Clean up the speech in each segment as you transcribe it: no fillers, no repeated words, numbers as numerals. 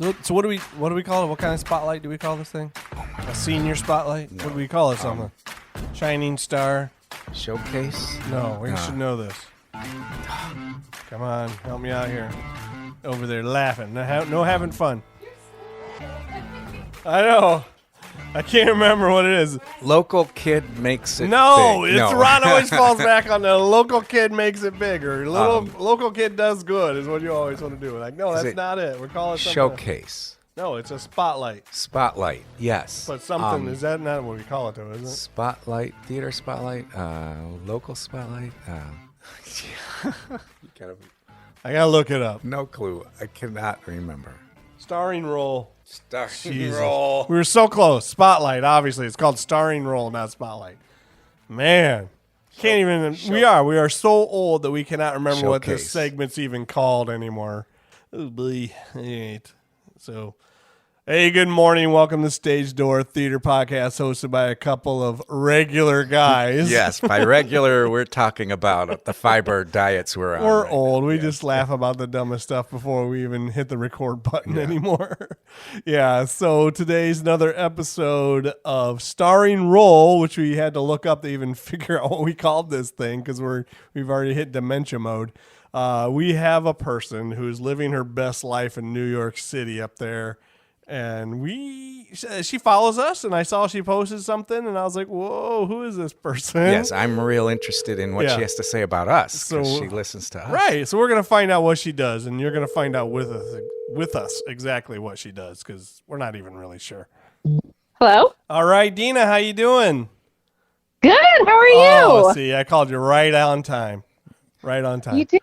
So what do we call it? What kind of spotlight do we call this thing? A senior spotlight? No. What do we call it? Something? Shining star? Showcase? No, we should know this. Come on, help me out here. Over there laughing. No having fun. I know. I can't remember what it is. Local kid makes it no, big. No, Ron always falls back on the local kid makes it big, or local kid does good is what you always want to do. Like, no, that's not it. We're calling it something. Showcase. No, it's a spotlight. Spotlight, yes. But something, is that not what we call it, though, isn't it? Spotlight, theater spotlight, local spotlight. I gotta look it up. No clue. I cannot remember. Starring role. Starring role. We were so close. Spotlight, obviously. It's called starring role, not spotlight. Man. Can't even. We are so old that we cannot remember what this segment's even called anymore. Oh, boy. So, hey, good morning. Welcome to Stage Door Theater Podcast, hosted by a couple of regular guys. Yes, by regular, we're talking about the fiber diets we're on. We're old. We just laugh about the dumbest stuff before we even hit the record button anymore. So today's another episode of Starring Role, which we had to look up to even figure out what we called this thing because we've already hit dementia mode. We have a person who's living her best life in New York City up there. And she follows us, and I saw she posted something, and I was like, whoa, who is this person? Yes, I'm real interested in what she has to say about us, because she listens to us. Right, so we're going to find out what she does, and you're going to find out with us exactly what she does, because we're not even really sure. Hello? All right, Deena, how you doing? Good, how are you? Oh, see, I called you right on time. Right on time. You did?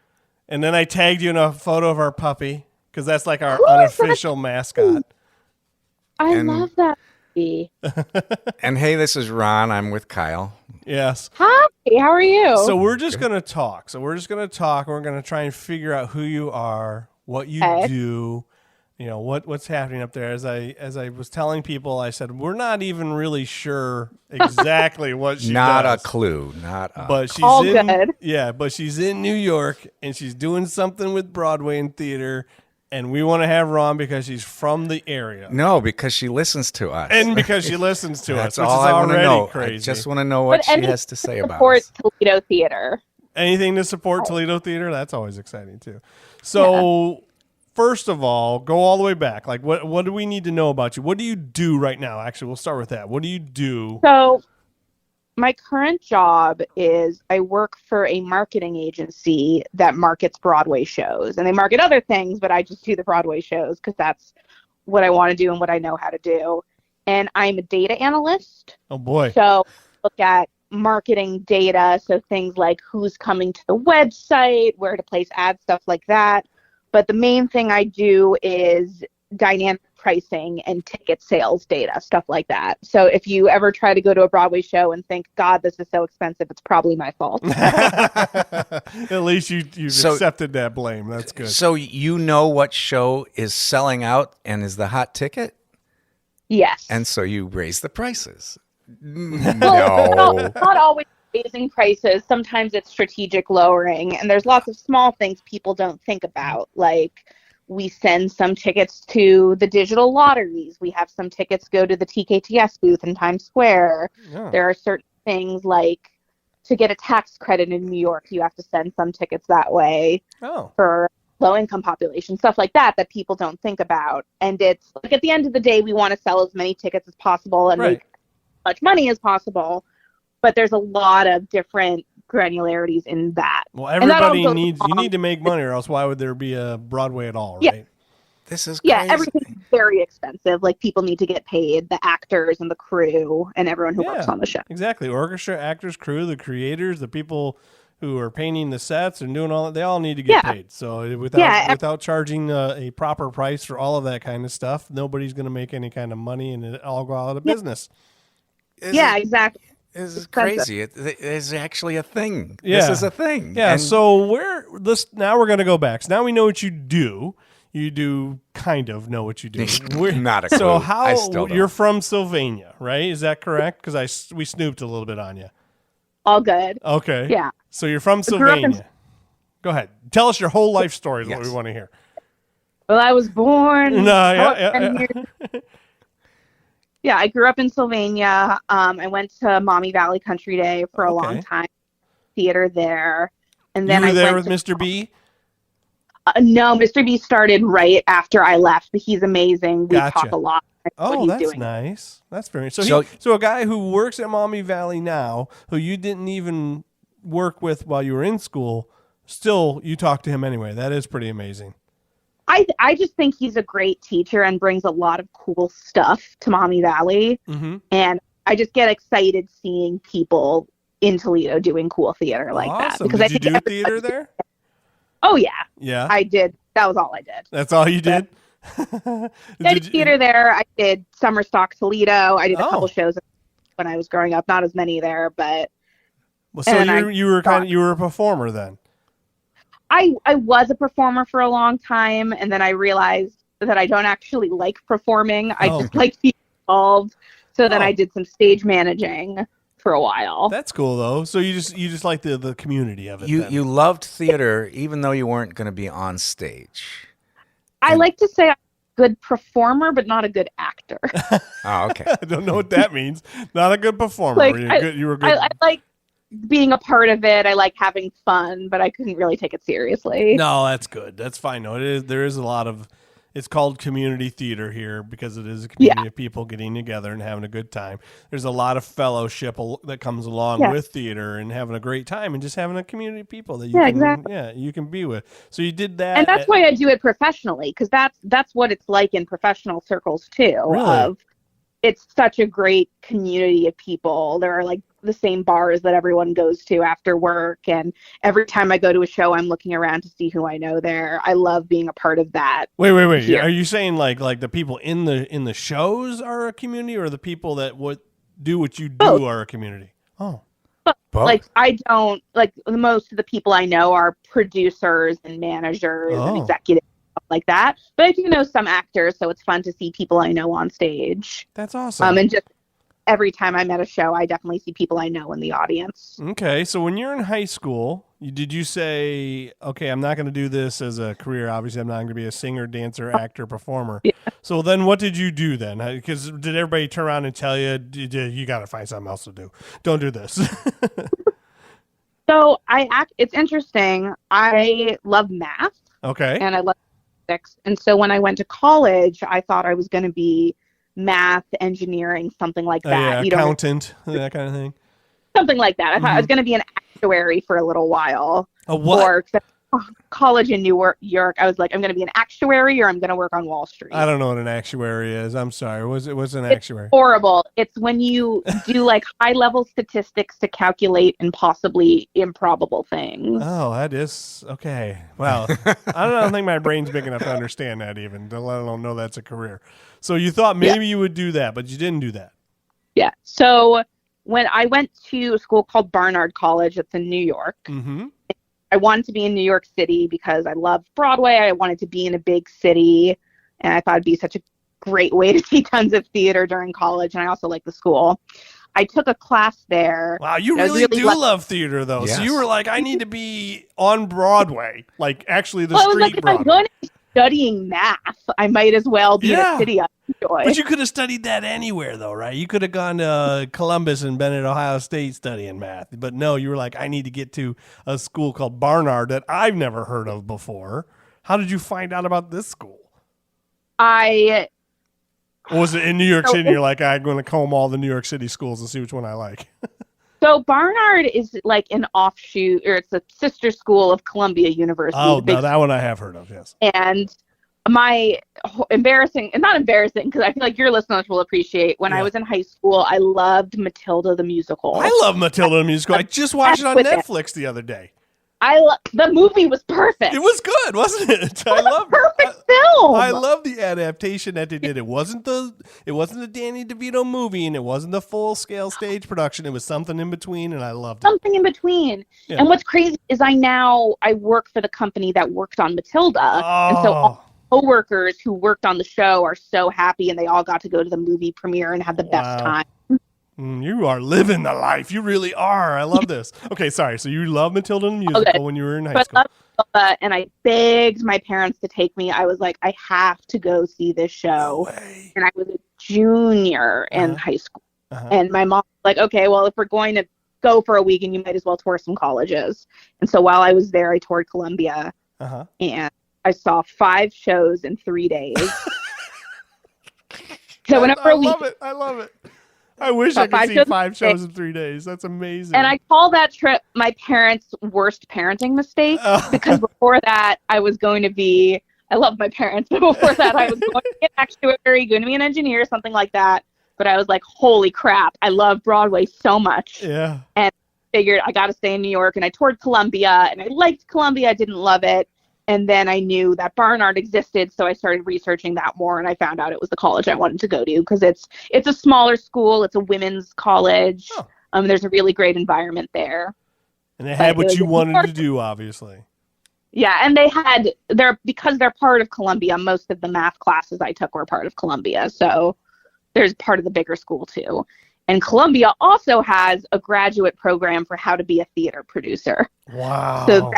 And then I tagged you in a photo of our puppy, because that's like our unofficial mascot. I love that movie. And hey, this is Ron. I'm with Kyle. Yes. Hi, how are you? So we're just going to talk. We're going to try and figure out who you are, what you do, what's happening up there. As I was telling people, I said, we're not even really sure exactly what she not does. A clue. But she's good. Yeah, but she's in New York, and she's doing something with Broadway and theater. And we want to have Ron because she's from the area. No, because she listens to us. And because she listens to us, That's which all is I want to already know. crazy. I just want to know what she has to say about us. Support Toledo Theater. Anything to support Toledo Theater? That's always exciting, too. So, first of all, go all the way back. Like, what do we need to know about you? What do you do right now? Actually, we'll start with that. What do you do? So, my current job is I work for a marketing agency that markets Broadway shows. And they market other things, but I just do the Broadway shows because that's what I want to do and what I know how to do. And I'm a data analyst. Oh, boy. So look at marketing data. So things like who's coming to the website, where to place ads, stuff like that. But the main thing I do is dynamic pricing and ticket sales data, stuff like that. So if you ever try to go to a Broadway show and think, God, this is so expensive, it's probably my fault. At least you've accepted that blame. That's good. So you know what show is selling out and is the hot ticket? Yes. And so you raise the prices. Well, not always raising prices. Sometimes it's strategic lowering. And there's lots of small things people don't think about, like we send some tickets to the digital lotteries. We have some tickets go to the TKTS booth in Times Square. Yeah. There are certain things like to get a tax credit in New York, you have to send some tickets that way for low-income population, stuff like that people don't think about. And it's like at the end of the day, we want to sell as many tickets as possible and make as much money as possible. But there's a lot of different granularities in that. Well, everybody you need to make money, or else why would there be a Broadway at all, right? Yeah. This is crazy. Yeah, everything's very expensive. Like, people need to get paid, the actors and the crew and everyone who works on the show. Exactly. Orchestra, actors, crew, the creators, the people who are painting the sets and doing all that, they all need to get paid. So without charging a proper price for all of that kind of stuff, nobody's going to make any kind of money, and it all go out of business. Exactly. This is crazy. It is actually a thing. Yeah. This is a thing. Yeah. So now we're going to go back. So now we know what you do. You do kind of know what you do. Not a clue. So you're from Sylvania, right? Is that correct? Because we snooped a little bit on you. All good. Okay. Yeah. So you're from Sylvania. Go ahead. Tell us your whole life story is what we want to hear. Well, I was born. No, Yeah, I grew up in Sylvania. I went to Maumee Valley Country Day for a long time, theater there. And then you were I there went with Mr. B? No, Mr. B started right after I left, but he's amazing. We talk a lot. Oh, that's nice. That's very so a guy who works at Maumee Valley now, who you didn't even work with while you were in school, still you talk to him anyway. That is pretty amazing. I just think he's a great teacher and brings a lot of cool stuff to Maumee Valley. Mm-hmm. And I just get excited seeing people in Toledo doing cool theater like that. Because did you do theater there? Oh, yeah. Yeah. I did. That was all I did. That's all you did? I did theater there. I did Summer Stock Toledo. I did a couple shows when I was growing up. Not as many there, but. Well, so you were a performer then? I was a performer for a long time, and then I realized that I don't actually like performing. I just like to be involved. So then I did some stage managing for a while. That's cool though. So you just like the community of it. You loved theater even though you weren't going to be on stage. I like to say I'm a good performer, but not a good actor. Oh, okay. I don't know what that means. Not a good performer. You were good. I like being a part of it. I like having fun, but I couldn't really take it seriously. No, that's good. That's fine. No, there is a lot of. It's called community theater here because it is a community of people getting together and having a good time. There's a lot of fellowship that comes along with theater and having a great time and just having a community of people that you can be with. So you did that, and that's why I do it professionally because that's what it's like in professional circles too. Really? It's such a great community of people. There are like the same bars that everyone goes to after work. And every time I go to a show, I'm looking around to see who I know there. I love being a part of that. Wait. Here. Are you saying like the people in the shows are a community or the people that do what you do are a community? Oh. Like I don't like most of the people I know are producers and managers and executives like that, but I do know some actors, so it's fun to see people I know on stage. That's awesome. And just every time I'm at a show, I definitely see people I know in the audience. Okay, so when you're in high school, did you say, okay, I'm not going to do this as a career, obviously I'm not going to be a singer, dancer, actor, performer. Yeah. So then what did you do then? Because did everybody turn around and tell you, you got to find something else to do, don't do this? So it's interesting, I love math. Okay. And I love physics. And so when I went to college, I thought I was going to be math, engineering, something like that. Accountant, that kind of thing. Something like that. I thought I was going to be an actuary for a little while. A what? College in New York, I was like, I'm going to be an actuary or I'm going to work on Wall Street. I don't know what an actuary is. I'm sorry. What's an actuary? Horrible. It's when you do like high-level statistics to calculate impossibly improbable things. Oh, that is okay. Well, I don't think my brain's big enough to understand that even, let alone know that's a career. So you thought maybe you would do that, but you didn't do that. Yeah. So when I went to a school called Barnard College, it's in New York. Mm-hmm. I wanted to be in New York City because I loved Broadway. I wanted to be in a big city, and I thought it'd be such a great way to see tons of theater during college, and I also like the school. I took a class there. Wow, you really do love theater, though. Yes. So you were like, I need to be on Broadway, like actually the street Broadway. If I'm going to be studying math, I might as well be in a city I enjoy. But you could have studied that anywhere, though, right? You could have gone to Columbus and been at Ohio State studying math. But no, you were like, I need to get to a school called Barnard that I've never heard of before. How did you find out about this school? Or was it in New York City? You're like, I'm going to comb all the New York City schools and see which one I like. So Barnard is like an offshoot, or it's a sister school of Columbia University. Oh, no, that one I have heard of, yes. And my not embarrassing, because I feel like your listeners will appreciate, when I was in high school, I loved Matilda the musical. I love Matilda the musical. I just watched it on Netflix the other day. The movie was perfect. It was good, wasn't it? I love perfect film. I love the adaptation that they did. It wasn't the Danny DeVito movie, and it wasn't the full scale stage production. It was something in between, and I loved it. Something in between. Yeah. And what's crazy is I work for the company that worked on Matilda, and so all coworkers who worked on the show are so happy, and they all got to go to the movie premiere and have the best time. You are living the life. You really are. I love this. Okay, sorry. So you love Matilda the musical when you were in high school. and I begged my parents to take me. I was like, I have to go see this show. No way. And I was a junior in high school. And my mom was like, okay, well, if we're going to go for a weekend, you might as well tour some colleges. And so while I was there, I toured Columbia. And I saw 5 shows in 3 days. So I went for a weekend. I love it. I wish I could see 5 shows in 3 days. That's amazing. And I call that trip my parents' worst parenting mistake because before that, I was going to be, I love my parents, but before that, I was going to be an actuary, going to be an engineer, something like that. But I was like, holy crap, I love Broadway so much. Yeah. And figured I got to stay in New York. And I toured Columbia, and I liked Columbia. I didn't love it. And then I knew that Barnard existed, so I started researching that more, and I found out it was the college I wanted to go to because it's a smaller school. It's a women's college. There's a really great environment there. And they had what you wanted to do, obviously. Yeah, and because they're part of Columbia, most of the math classes I took were part of Columbia, so there's part of the bigger school too. And Columbia also has a graduate program for how to be a theater producer. Wow. So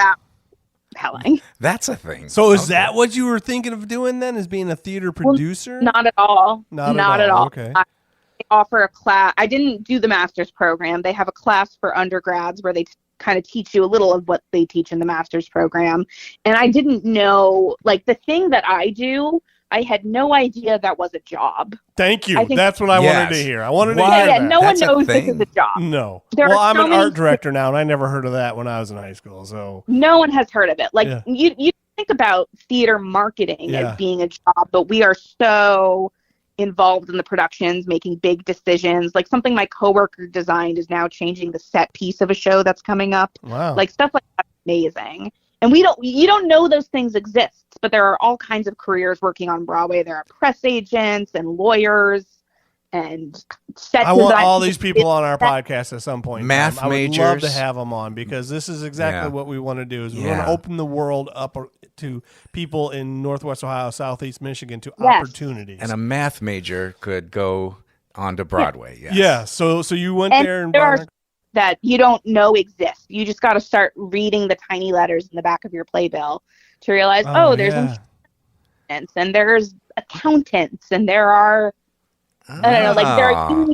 compelling. That's a thing. So is that what you were thinking of doing then, is being a theater producer? Well, not at all. Not at all. Okay. I offer a class. I didn't do the master's program. They have a class for undergrads where they kind of teach you a little of what they teach in the master's program. And I didn't know, like, the thing that I do, I had no idea that was a job. Thank you. That's what I wanted to hear. I wanted to hear that. No one knows this is a job. No. Well, I'm an art director now, and I never heard of that when I was in high school. So no one has heard of it. Like, you think about theater marketing as being a job, but we are so involved in the productions, making big decisions. Like, something my coworker designed is now changing the set piece of a show that's coming up. Wow. Like, stuff like that's amazing. And you don't know those things exist, but there are all kinds of careers working on Broadway. There are press agents and lawyers and set I want all these people on our podcast at some point. Math majors. I would love to have them on because this is exactly what we want to do. Is we want to open the world up to people in Northwest Ohio, Southeast Michigan to opportunities. And a math major could go onto Broadway. Yes. Yeah. So you went there and that you don't know exist. You just got to start reading the tiny letters in the back of your playbill to realize, there's insurance and there's accountants and there are, I don't know, like there are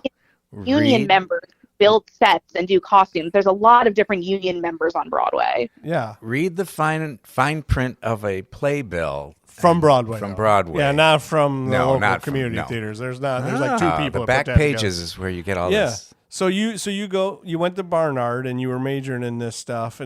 union members who build sets and do costumes. There's a lot of different union members on Broadway. Yeah. Read the fine print of a playbill. From Broadway. From Broadway. Yeah, not from the local community theaters. There's like 2 people. The back pages is where you get all this. So you went to Barnard and you were majoring in this stuff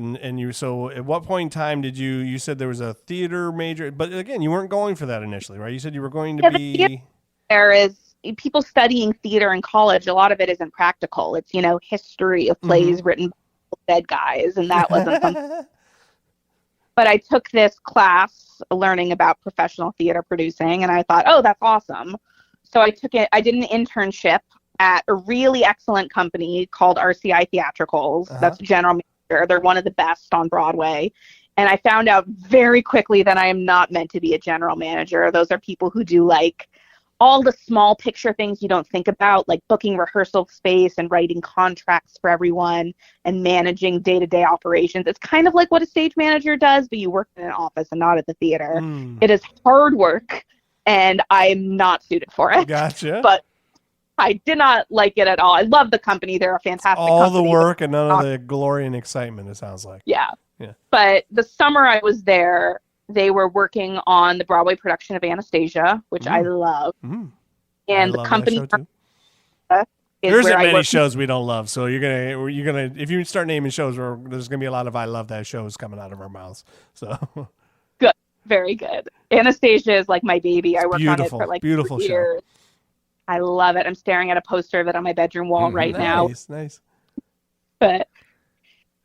so at what point in time did you said there was a theater major, but again, you weren't going for that initially, right? You said you were going to be. There is people studying theater in college. A lot of it isn't practical. It's, history of plays written by dead guys. And that wasn't something. But I took this class learning about professional theater producing and I thought, oh, that's awesome. So I took it. I did an internship at a really excellent company called RCI Theatricals. That's general manager. They're one of the best on Broadway. And I found out very quickly that I am not meant to be a general manager. Those are people who do like all the small picture things you don't think about, like booking rehearsal space and writing contracts for everyone and managing day-to-day operations. It's kind of like what a stage manager does, but you work in an office and not at the theater. It is hard work, and I'm not suited for it. Gotcha. But I did not like it at all. I love the company. They're a fantastic company. All the work and none of the glory and excitement, it sounds like. Yeah. But the summer I was there, they were working on the Broadway production of Anastasia, which I love. And the company there isn't many shows we don't love. So you're gonna if you start naming shows, there's gonna be a lot of I love that shows coming out of our mouths. So good. Very good. Anastasia is like my baby. I worked on it for like beautiful 2 years. Show. I love it. I'm staring at a poster of it on my bedroom wall right now. Nice. But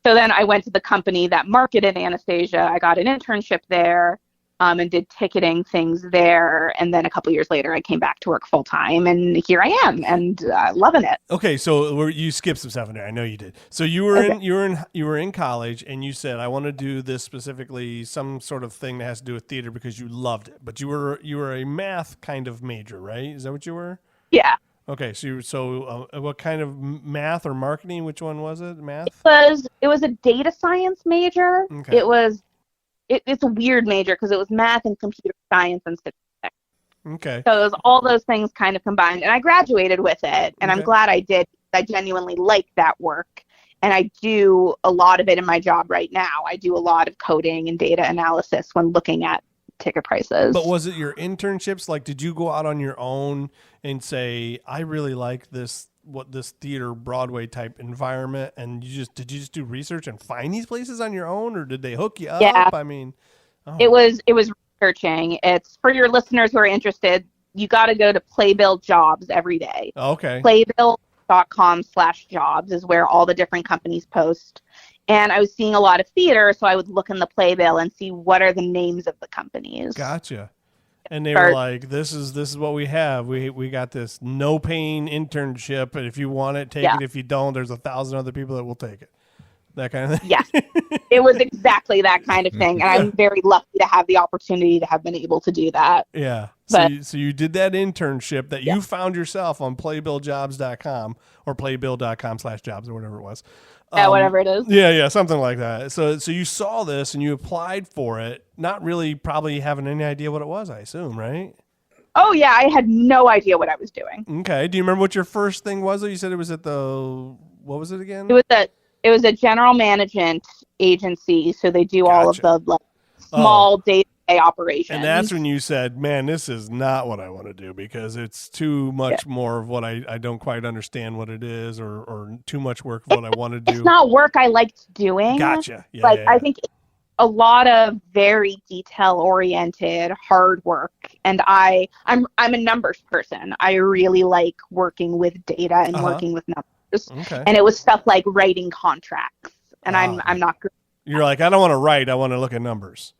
so then I went to the company that marketed Anastasia. I got an internship there and did ticketing things there. And then a couple years later, I came back to work full time, and here I am, and loving it. Okay, so you skipped some stuff in there. I know you did. So you were in college, and you said, I want to do this specifically, some sort of thing that has to do with theater because you loved it. But you were a math kind of major, right? Is that what you were? Yeah. Okay, so what kind of math or marketing? Which one was it? Math? It was a data science major. Okay. It was it's a weird major because it was math and computer science and statistics. Okay. So it was all those things kind of combined, and I graduated with it, and I'm glad I did. I genuinely like that work, and I do a lot of it in my job right now. I do a lot of coding and data analysis when looking at ticket prices. But was it your internships? Like, did you go out on your own and say, I really like this theater Broadway type environment, and did you just do research and find these places on your own, or did they hook you up? Yeah. I mean, it was researching. It's for your listeners who are interested. You got to go to Playbill Jobs every day. Okay. Playbill.com/jobs is where all the different companies post. And I was seeing a lot of theater, so I would look in the Playbill and see what are the names of the companies. Gotcha. And they were like, this is what we have. We got this no pain internship, and if you want it, take it. If you don't, there's 1,000 other people that will take it. That kind of thing. Yeah. It was exactly that kind of thing. And I'm very lucky to have the opportunity to have been able to do that. Yeah. But, so you did that internship that you found yourself on playbilljobs.com or playbill.com/jobs or whatever it was. Yeah, whatever it is. Yeah, something like that. So you saw this and you applied for it, not really probably having any idea what it was, I assume, right? Oh, yeah. I had no idea what I was doing. Okay. Do you remember what your first thing was? You said it was at what was it again? It was a general management agency, so they do all of the small day-to-day operations. And that's when you said, man, this is not what I want to do because it's too much more of what I don't quite understand what it is or too much work of what I want to do. It's not work I liked doing. Gotcha. Yeah, I think a lot of very detail-oriented, hard work. And I'm a numbers person. I really like working with data and working with numbers. Okay. And it was stuff like writing contracts. And I'm not good. You're like, I don't want to write. I want to look at numbers.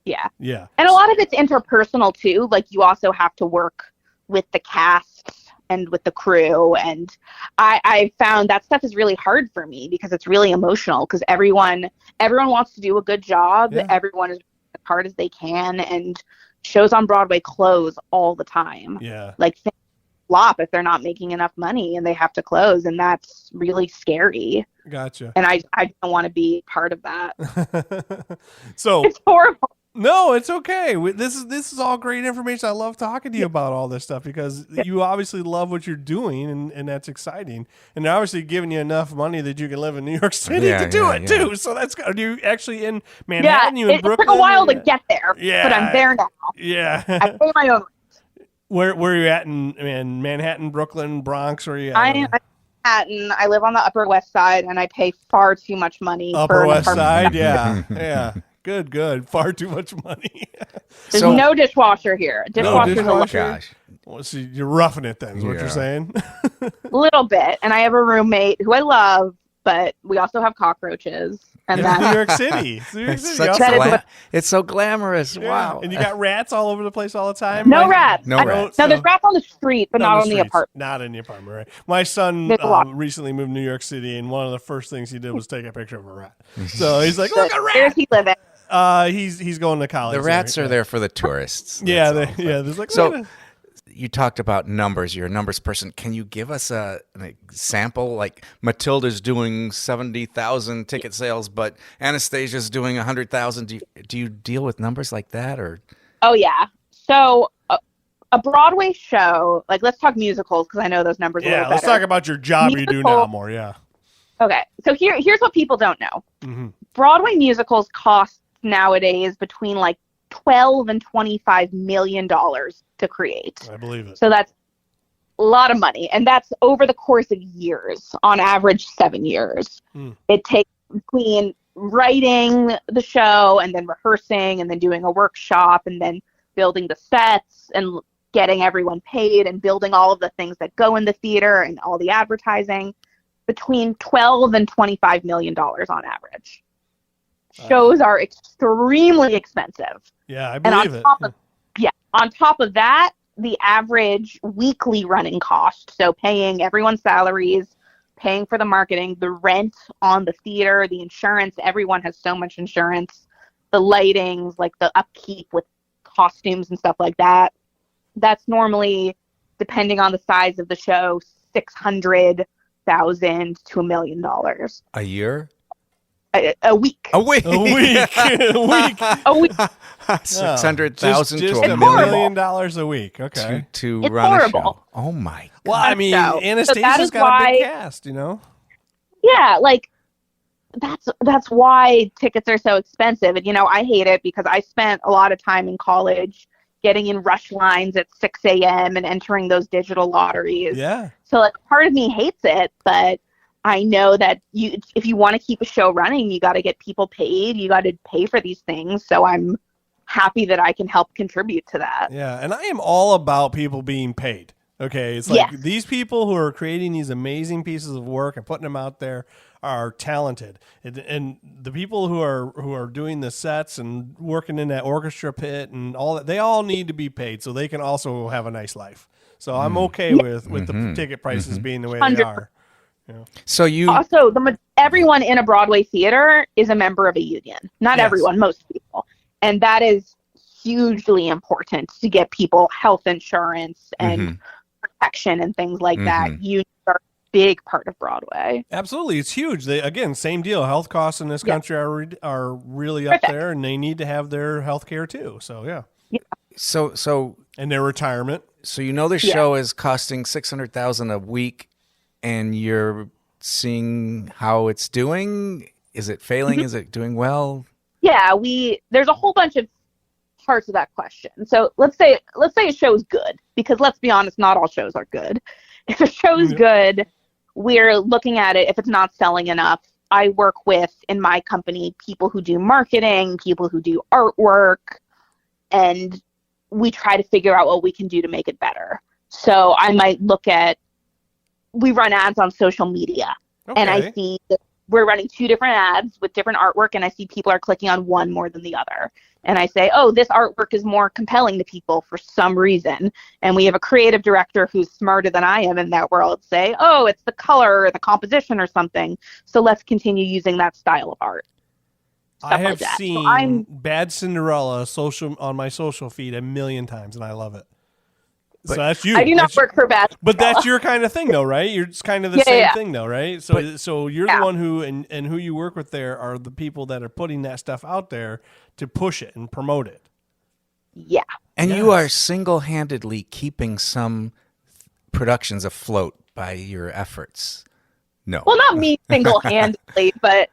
Yeah. Yeah. And a lot of it's interpersonal too. Like you also have to work with the cast and with the crew. And I found that stuff is really hard for me because it's really emotional because everyone wants to do a good job. Yeah. Everyone is as hard as they can. And shows on Broadway close all the time. Yeah. Like things flop if they're not making enough money and they have to close. And that's really scary. Gotcha. And I don't want to be part of that. So it's horrible. No, it's okay. This is all great information. I love talking to you about all this stuff because you obviously love what you're doing, and that's exciting. And they're obviously giving you enough money that you can live in New York City to do it too. So that's good. Are you actually in Manhattan? You in Brooklyn? It took a while to get there. Yeah, but I'm there now. Yeah, I pay my own rent. Where are you at in Manhattan, Brooklyn, Bronx? Or are you? I'm in Manhattan. I live on the Upper West Side, and I pay far too much money. Upper West Side, yeah. Good. Far too much money. There's no dishwasher here. Dishwasher's a luxury. Gosh. Well, so you're roughing it then, is what you're saying? A little bit. And I have a roommate who I love, but we also have cockroaches. And that's New York City. It's so glamorous. Yeah. Wow. And you got rats all over the place all the time? No rats. No rats. No, there's rats on the street, but not on the apartment. Not in the apartment, right? My son recently moved to New York City, and one of the first things he did was take a picture of a rat. So he's like, look, a rat! Where's he living? He's going to college. The rats are there for the tourists. There's like, so you talked about numbers. You're a numbers person. Can you give us an example? Like Matilda's doing 70,000 ticket sales, but Anastasia's doing 100,000. Do you deal with numbers like that, or? Oh yeah. So a Broadway show, like let's talk musicals because I know those numbers. Yeah, let's talk about your job you do now more. Yeah. Okay, so here's what people don't know. Mm-hmm. Broadway musicals cost nowadays between like $12 and $25 million to create. I believe it. So that's a lot of money, and that's over the course of years, on average 7 years. It takes between writing the show and then rehearsing and then doing a workshop and then building the sets and getting everyone paid and building all of the things that go in the theater and all the advertising, between $12 and $25 million on average. Shows are extremely expensive. Yeah, I believe it. On top of that, the average weekly running cost, so paying everyone's salaries, paying for the marketing, the rent on the theater, the insurance, everyone has so much insurance, the lightings, like the upkeep with costumes and stuff like that. That's normally, depending on the size of the show, $600,000 to $1 million. A year? a week. A week. A week. A week. 600,000 just to $1 $1 million horrible. a week. Okay. to It's run a horrible. show. Oh my. Well, I mean, So Anastasia's that is got a big why- cast, Yeah, like that's why tickets are so expensive. And I hate it because I spent a lot of time in college getting in rush lines at 6 a.m. and entering those digital lotteries. Yeah. So like part of me hates it, but I know that if you want to keep a show running, you got to get people paid. You got to pay for these things. So I'm happy that I can help contribute to that. Yeah, and I am all about people being paid. Okay, it's like Yes. these people who are creating these amazing pieces of work and putting them out there are talented, and the people who are doing the sets and working in that orchestra pit and all that, they all need to be paid so they can also have a nice life. So I'm okay with the ticket prices being the way they 100%. are. So you Also, everyone in a Broadway theater is a member of a union. Not Yes. everyone, most people. And that is hugely important to get people health insurance and protection and things like that. Unions are a big part of Broadway. Absolutely, it's huge. Again, same deal. Health costs in this country are really up Perfect. there, and they need to have their health care too. So yeah, so and their retirement. So the show is costing $600,000 a week, and you're seeing how it's doing. Is it failing? Is it doing well? Yeah, there's a whole bunch of parts of that question. So let's say a show's good, because let's be honest, not all shows are good. If a show's good, we're looking at it. If it's not selling enough, I work with, in my company, people who do marketing, people who do artwork, and we try to figure out what we can do to make it better. So I might we run ads on social media, and I see that we're running 2 different ads with different artwork, and I see people are clicking on one more than the other. And I say, oh, this artwork is more compelling to people for some reason. And we have a creative director who's smarter than I am in that world say, oh, it's the color or the composition or something. So let's continue using that style of art. I have like that. So seen Bad Cinderella on my social feed 1 million times, and I love it. So that's you. I do not work for Bad But that's your kind of thing, though, right? It's kind of the same thing, though, right? So you're the one who and who you work with there are the people that are putting that stuff out there to push it and promote it. Yeah. And you are single-handedly keeping some productions afloat by your efforts. No. Well, not me single-handedly, but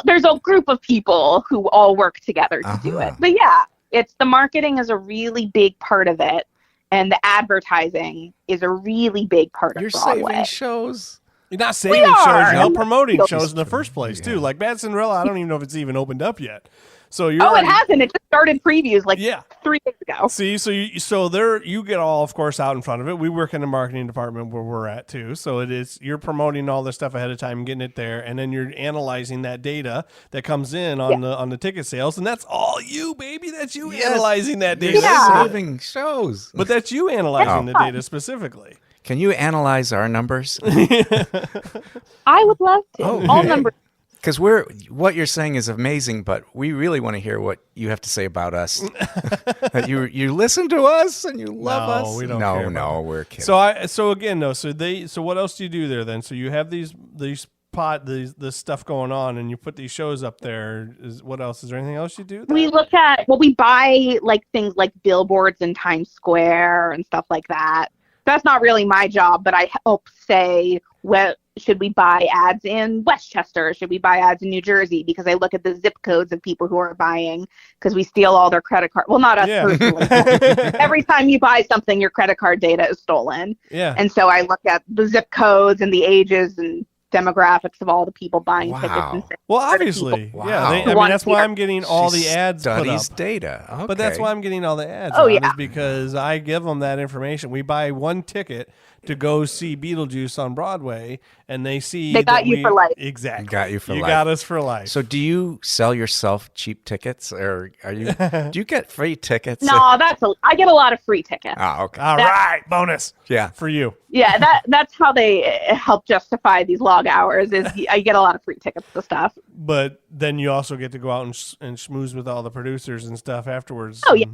there's a group of people who all work together to do it. But yeah, the marketing is a really big part of it. And the advertising is a really big part of Broadway. You're saving shows. You're not saving shows, you're promoting shows in the first place, too. Like Bad Cinderella, I don't even know if it's even opened up yet. So it hasn't. It just started previews 3 days ago. See, so you get all, of course, out in front of it. We work in the marketing department where we're at too. So you're promoting all this stuff ahead of time and getting it there, and then you're analyzing that data that comes in on the ticket sales, and that's all you, baby. That's you analyzing that data. Saving shows. But that's you analyzing the data specifically. Can you analyze our numbers? I would love to. All numbers. Because what you're saying is amazing, but we really want to hear what you have to say about us. That you listen to us and you love us. We don't care. No, we're kidding. So what else do you do there then? So you have this stuff going on, and you put these shows up there. What else? Is there anything else you do? We we buy things like billboards in Times Square and stuff like that. That's not really my job, but I help say, should we buy ads in Westchester? Should we buy ads in New Jersey? Because I look at the zip codes of people who are buying, because we steal all their credit card. Well, not us personally. Every time you buy something, your credit card data is stolen. Yeah. And so I look at the zip codes and the ages and demographics of all the people buying tickets. And well, obviously. Yeah. That's why I'm getting all the ads put up. Data. Okay. But that's why I'm getting all the ads is because I give them that information. We buy one ticket to go see Beetlejuice on Broadway, and they got you for life. Exactly. Got you for life. You got us for life. So do you sell yourself cheap tickets, or do you get free tickets? No, I get a lot of free tickets. Oh, okay. All right, bonus. Yeah. For you. Yeah, that's how they help justify these log hours is I get a lot of free tickets to stuff. But then you also get to go out and schmooze with all the producers and stuff afterwards. Oh, yeah.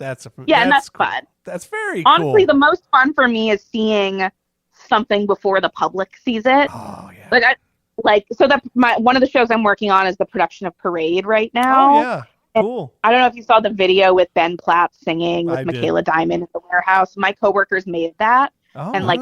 And that's cool. fun. That's very cool. Honestly, the most fun for me is seeing something before the public sees it. Oh, yeah. Like like, so that one of the shows I'm working on is the production of Parade right now. Oh yeah, cool. I don't know if you saw the video with Ben Platt singing with I Michaela Diamond in the warehouse. My coworkers made that. Oh. And like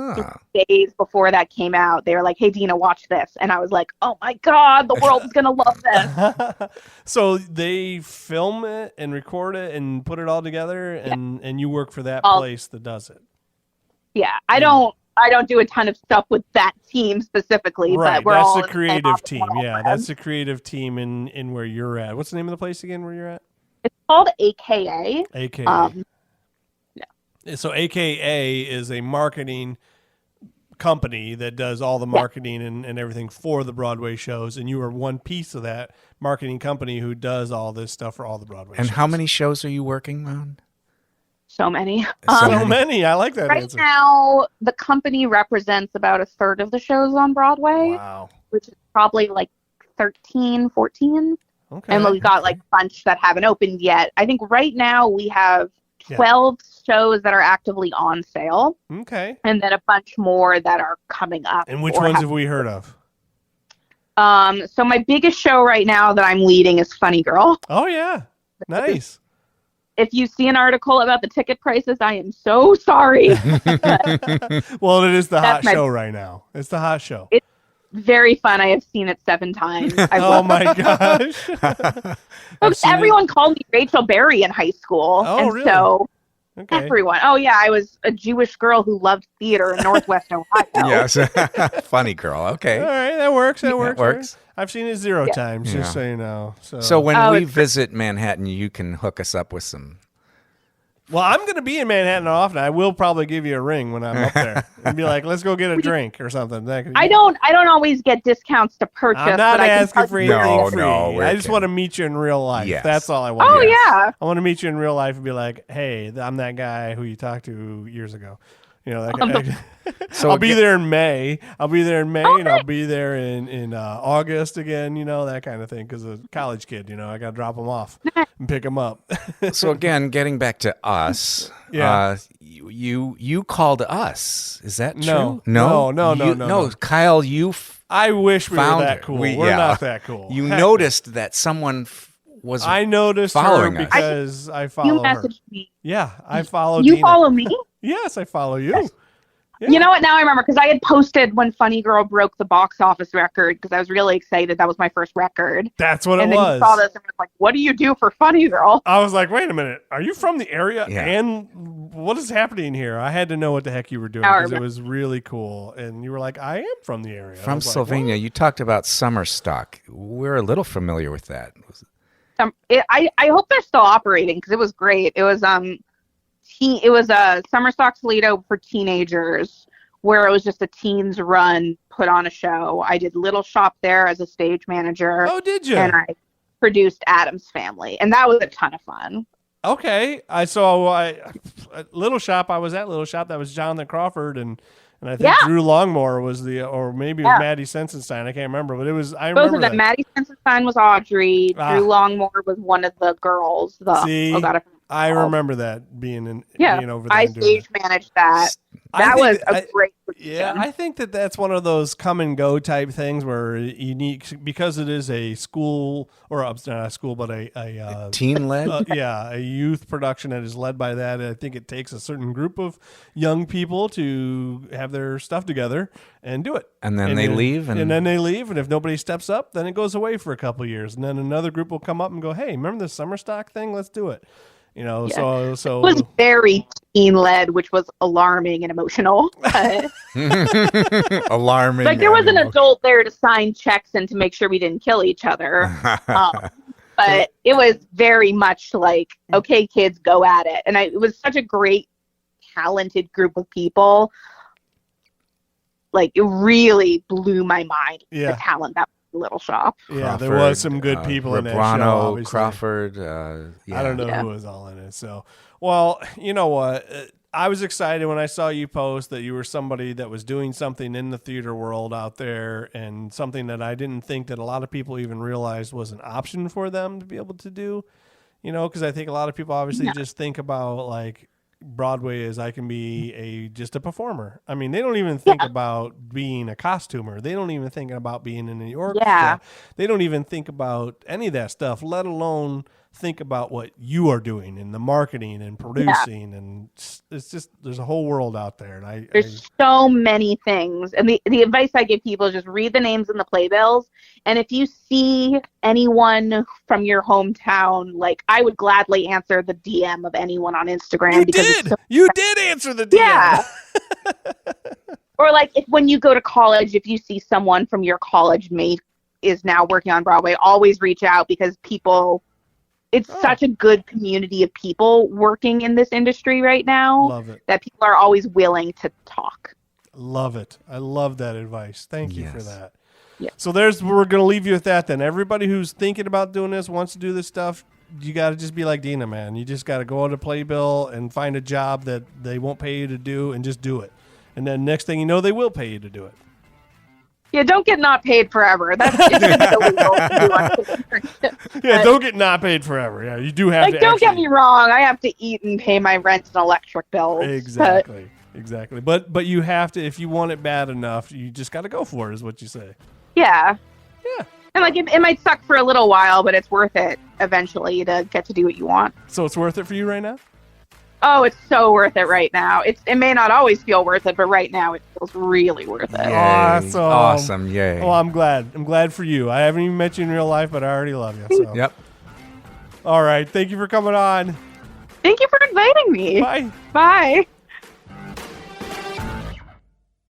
3 days before that came out, they were like, "Hey, Deena, watch this." And I was like, "Oh my God, the world is going to love this." So they film it and record it and put it all together, and you work for that place that does it. Yeah, I don't do a ton of stuff with that team specifically, right. but we're that's all the creative team. Yeah, that's the creative team in where you're at. What's the name of the place again where you're at? It's called AKA. AKA. So AKA is a marketing company that does all the marketing and everything for the Broadway shows, and you are one piece of that marketing company who does all this stuff for all the Broadway shows. And how many shows are you working on? So many. So many. I like that answer. Right now, the company represents about a third of the shows on Broadway. Wow. Which is probably like 13, 14. Okay. And we've got like a bunch that haven't opened yet. I think right now we have 12 shows that are actively on sale. Okay. And then a bunch more that are coming up. And which ones have we heard of? So my biggest show right now that I'm leading is Funny Girl. Oh, yeah. Nice. If you see an article about the ticket prices, I am so sorry. Well, it is the hot show right now. It's the hot show. It's very fun. I have seen it 7 times. Oh, my gosh. Everyone called me Rachel Berry in high school. Oh, and really? So okay. Everyone. Oh, yeah. I was a Jewish girl who loved theater in Northwest Ohio. Yes. Funny Girl. Okay. All right. That works. That works. Works. I've seen it 0 times, just so you know. So when we visit Manhattan, you can hook us up with some. Well, I'm going to be in Manhattan often. I will probably give you a ring when I'm up there and be like, "Let's go get a drink or something." I don't always get discounts to purchase. I'm not asking for anything free. No, I just want to meet you in real life. Yes. That's all I want. Oh, yeah. I want to meet you in real life and be like, "Hey, I'm that guy who you talked to years ago." You know, that guy. So I'll be there in May. And I'll be there in August again. You know, that kind of thing. Because a college kid, you know, I got to drop them off and pick them up. So again, getting back to us, you called us. Is that true? No. Kyle, I wish we were that cool. We're not that cool. You noticed that someone was. I noticed following her because I follow you her. messaged me. Yeah, I follow. You Deena. follow me? Yes, I follow you. Yes. Yeah. You know what? Now I remember because I had posted when Funny Girl broke the box office record because I was really excited. That was my first record. That's what and it was. And then you saw this and was like, "What do you do for Funny Girl?" I was like, "Wait a minute, are you from the area? Yeah. And what is happening here?" I had to know what the heck you were doing because it was really cool. And you were like, "I am from the area." From Sylvania. You talked about summer stock. We're a little familiar with that. I hope they're still operating because it was great. It was it was a summer stock Toledo for teenagers where it was just a teens run put on a show. I did Little Shop there as a stage manager. Oh, did you? And I produced Addams Family, and that was a ton of fun. Okay, I saw Little Shop. I was at Little Shop. That was Jonathan Crawford and I think Drew Longmore was or maybe it was Maddie Sensenstein. I can't remember, but it was. I remember both of them. Maddie Sensenstein was Audrey. Drew Longmore was one of the girls. I remember that being over there. I stage managed that. That was a great production. Yeah, I think that's one of those come and go type things where because it is a school or not a school, but a teen led. A youth production that is led by that. I think it takes a certain group of young people to have their stuff together and do it. And then they leave. And then they leave. And if nobody steps up, then it goes away for a couple of years. And then another group will come up and go, "Hey, remember the summer stock thing? Let's do it." You know, so it was very teen led, which was alarming and emotional. Alarming. Like there was an adult there to sign checks and to make sure we didn't kill each other. But it was very much like, okay, kids, go at it. And it was such a great, talented group of people. Like it really blew my mind. The talent that Little Shop. Yeah, Crawford, there was some good people in that show. Obviously. Crawford. I don't know who was all in it. So, well, you know what? I was excited when I saw you post that you were somebody that was doing something in the theater world out there and something that I didn't think that a lot of people even realized was an option for them to be able to do. You know, because I think a lot of people obviously just think about like Broadway is I can be just a performer. I mean, they don't even think about being a costumer. They don't even think about being in the orchestra. Yeah. They don't even think about any of that stuff, let alone think about what you are doing and the marketing and producing. And it's just, there's a whole world out there. And there's so many things. And the advice I give people is just read the names in the playbills. And if you see anyone from your hometown, like, I would gladly answer the DM of anyone on Instagram. You did answer the DM. Yeah. Or like when you go to college, if you see someone from your college mate is now working on Broadway, always reach out, because it's such a good community of people working in this industry right now. Love it. That people are always willing to talk. Love it. I love that advice. Thank you for that. Yeah. So we're going to leave you with that then. Everybody who's thinking about doing this, wants to do this stuff, you got to just be like Deena, man. You just got to go on a playbill and find a job that they won't pay you to do and just do it. And then next thing you know, they will pay you to do it. Yeah, don't get not paid forever. That's illegal. Yeah, don't get not paid forever. Yeah, you do have to. Don't get me wrong. I have to eat and pay my rent and electric bills. Exactly. But you have to, if you want it bad enough, you just got to go for it, is what you say. Yeah. Yeah. And like it might suck for a little while, but it's worth it eventually to get to do what you want. So it's worth it for you right now? Oh, it's so worth it right now. It may not always feel worth it, but right now it feels really worth it. Yay. Awesome. Yay. Oh, I'm glad. I'm glad for you. I haven't even met you in real life, but I already love you. So. Yep. All right. Thank you for coming on. Thank you for inviting me. Bye. Bye.